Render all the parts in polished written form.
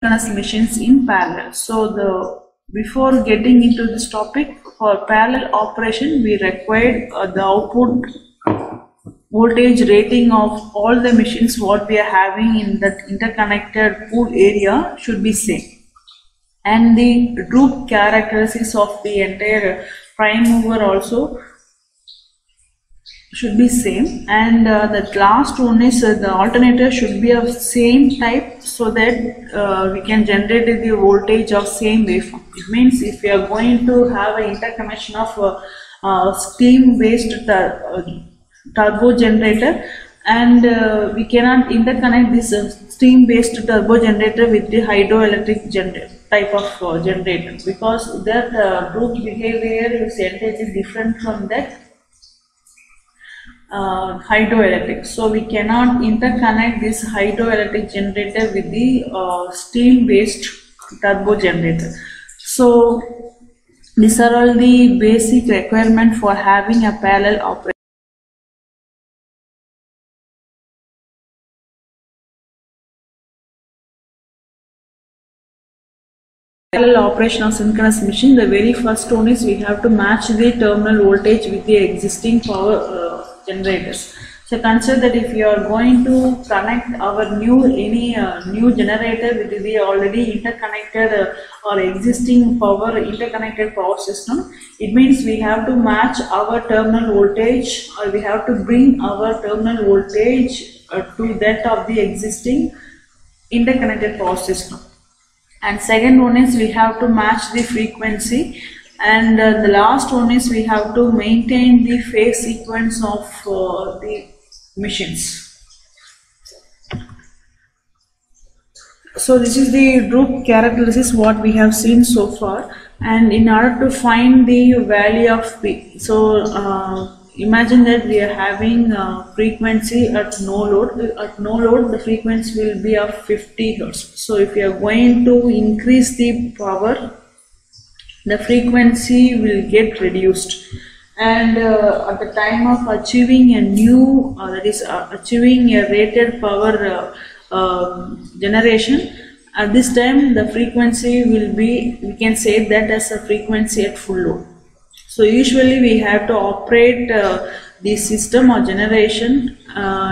synchronous machines in parallel. So before getting into this topic, for parallel operation we required the output voltage rating of all the machines what we are having in that interconnected pool area should be same, and the droop characteristics of the entire prime mover also should be same, and the last one is the alternator should be of same type, so that we can generate the voltage of same waveform. It means if we are going to have an interconnection of steam based turbo generator, and we cannot interconnect this steam based turbo generator with the hydroelectric type of generator, because that droop behavior is entirely different from that hydroelectric. So we cannot interconnect this hydroelectric generator with the steam based turbo generator. So these are all the basic requirements for having a parallel operation. Parallel operation of synchronous machine, the very first one is we have to match the terminal voltage with the existing power generators. So consider that if you are going to connect our new generator with the already interconnected or existing interconnected power system, it means we have to match our terminal voltage, or we have to bring our terminal voltage to that of the existing interconnected power system. And second one is we have to match the frequency, and the last one is we have to maintain the phase sequence of the machines. So this is the droop characteristics what we have seen so far, and in order to find the value of P, so imagine that we are having frequency at no load. At no load the frequency will be of 50 Hz. So if you are going to increase the power, the frequency will get reduced, and at the time of achieving a new achieving a rated power generation, at this time the frequency will be, we can say that as a frequency at full load. So usually we have to operate the system or generation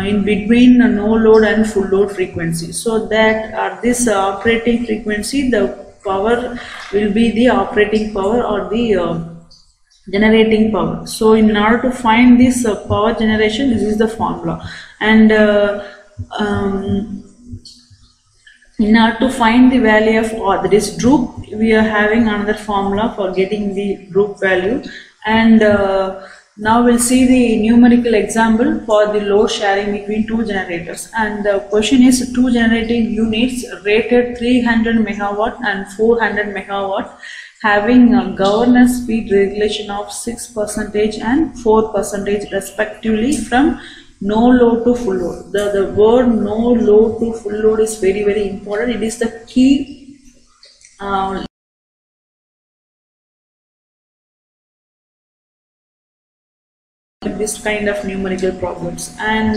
in between no load and full load frequency, so that at this operating frequency the power will be the operating power or the generating power. So in order to find this power generation, this is the formula, and in order to find the value of that is droop, we are having another formula for getting the droop value. And now we'll see the numerical example for the load sharing between two generators, and the question is two generating units rated 300 megawatt and 400 megawatt having a governor speed regulation of 6% and 4% respectively from no load to full load. The word no load to full load is very, very important. It is the key this kind of numerical problems, and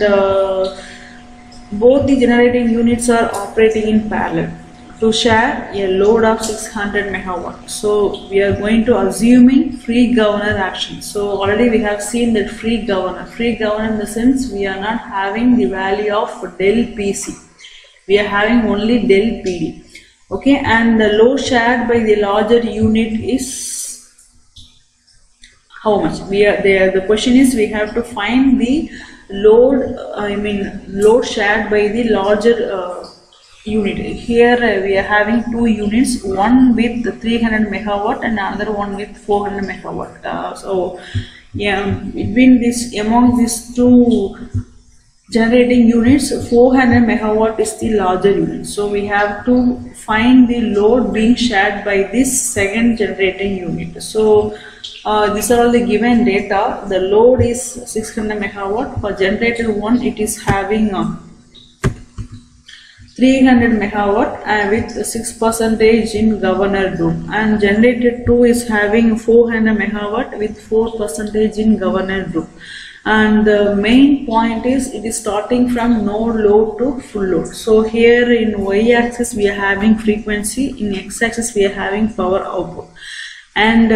both the generating units are operating in parallel to share a load of 600 megawatt. So we are going to assuming free governor action. So already we have seen that free governor in the sense we are not having the value of del PC, we are having only del PD. Okay, and the load shared by the larger unit is how much? The question is we have to find the load, load shared by the larger unit. Here we are having two units, one with 300 megawatt and another one with 400 megawatt. So yeah, among these two generating units, 400 megawatt is the larger unit. So we have to find the load being shared by this second generating unit. So these are all the given data. The load is 600 megawatt. For generator 1 it is having 300 megawatt with 6% in governor droop, and generator 2 is having 400 megawatt with 4% in governor droop. And the main point is it is starting from no load to full load. So here in y-axis we are having frequency, in x-axis we are having power output, and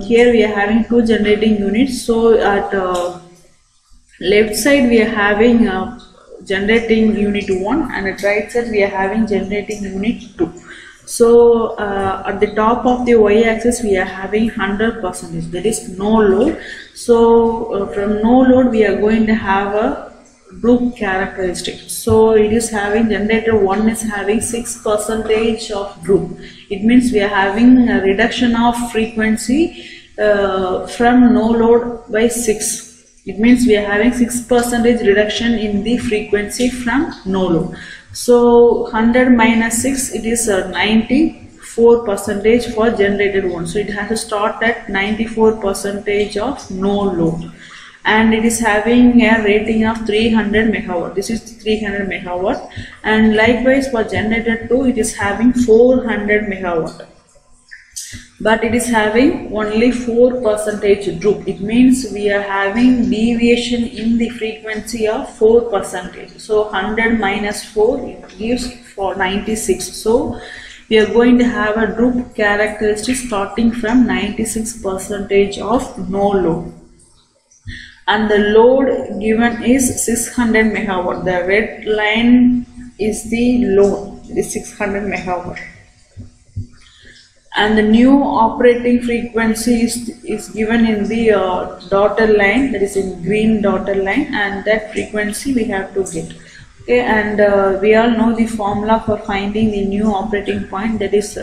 here we are having two generating units. So at left side we are having generating unit 1, and at right side we are having generating unit 2. So at the top of the y-axis we are having 100%, that is no load. So from no load we are going to have a droop characteristic. So it is having, generator 1 is having 6% of droop. It means we are having a reduction of frequency from no load by 6. It means we are having 6% reduction in the frequency from no load. So 100 minus 6, it is 94% for generated 1. So it has to start at 94% of no load, and it is having a rating of 300 megawatt. This is 300 megawatt, and likewise for generator 2 it is having 400 megawatt. But it is having only 4% droop. It means we are having deviation in the frequency of 4%. So 100 minus 4 it gives for 96. So we are going to have a droop characteristic starting from 96% of no load. And the load given is 600 megawatt. The red line is the load, it is 600 megawatt. And the new operating frequency is given in the dotted line, that is in green dotted line, and that frequency we have to get. Okay, and we all know the formula for finding the new operating point, that is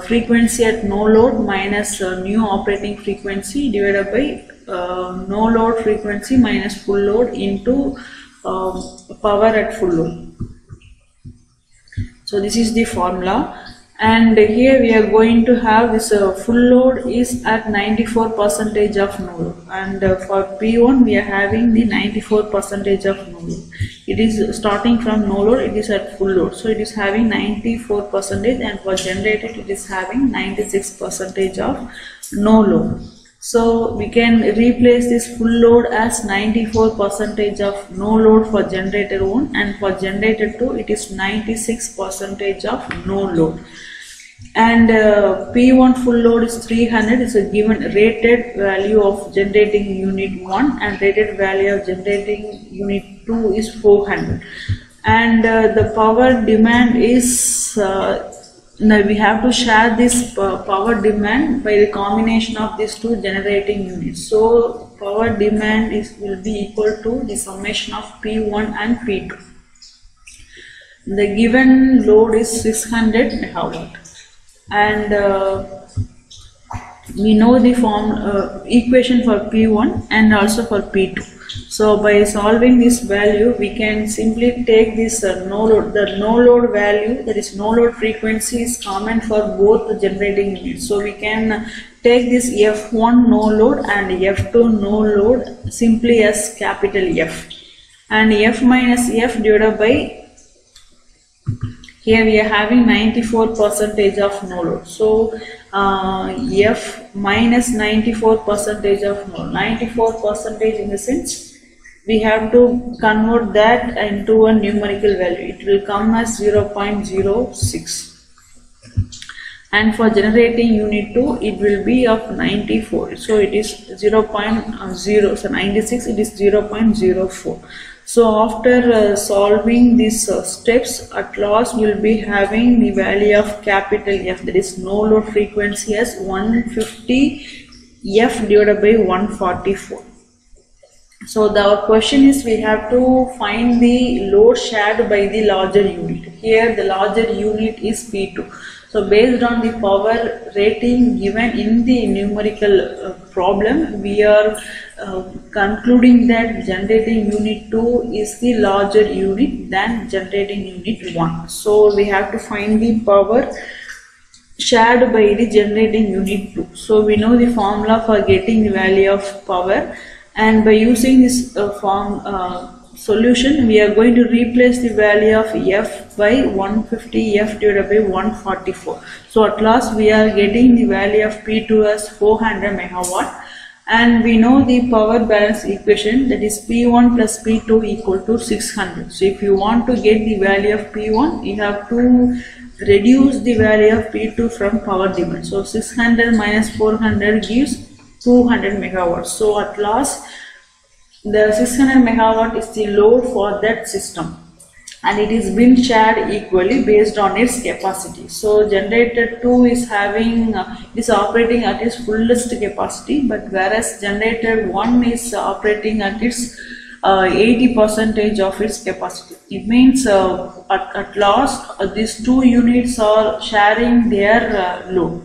frequency at no load minus new operating frequency divided by no load frequency minus full load into power at full load. So this is the formula. And here we are going to have this full load is at 94% of no load, and for P1 we are having the 94% of no load. It is starting from no load, it is at full load, so it is having 94%, and for generated it is having 96% of no load. So we can replace this full load as 94% of no load for generator 1, and for generator 2 it is 96% of no load. And P1 full load is 300, is a given rated value of generating unit 1, and rated value of generating unit 2 is 400. And the power demand is now we have to share this power demand by the combination of these two generating units. So power demand will be equal to the summation of P1 and P2. The given load is 600 megawatt, and we know the equation for P1 and also for P2. So by solving this value, we can simply take this no load, the no load value, that is no load frequency, is common for both the generating units. So we can take this F1 no load and F2 no load simply as capital F, and F minus F divided by, here we are having 94% of no load. So F minus 94% of no load. 94% in the sense we have to convert that into a numerical value. It will come as 0.06. And for generating unit 2 it will be of 94. So it is 0.0. So 96 it is 0.04. So after solving these steps, at last we will be having the value of capital F, that is no load frequency, as 150 F divided by 144. So our question is, we have to find the load shared by the larger unit. Here the larger unit is P2. So based on the power rating given in the numerical problem, we are concluding that generating unit 2 is the larger unit than generating unit 1. So we have to find the power shared by the generating unit 2. So we know the formula for getting the value of power, and by using this solution, we are going to replace the value of F by 150 F divided by 144. So at last we are getting the value of P2 as 400 megawatt, and we know the power balance equation, that is P1 plus P2 equal to 600. So if you want to get the value of P1, you have to reduce the value of P2 from power demand. So 600 minus 400 gives 200 megawatts. So at last the 600 megawatt is the load for that system, and it is been shared equally based on its capacity. So generator 2 is having is operating at its fullest capacity, but whereas generator 1 is operating at its 80% of its capacity. It means at last these two units are sharing their load.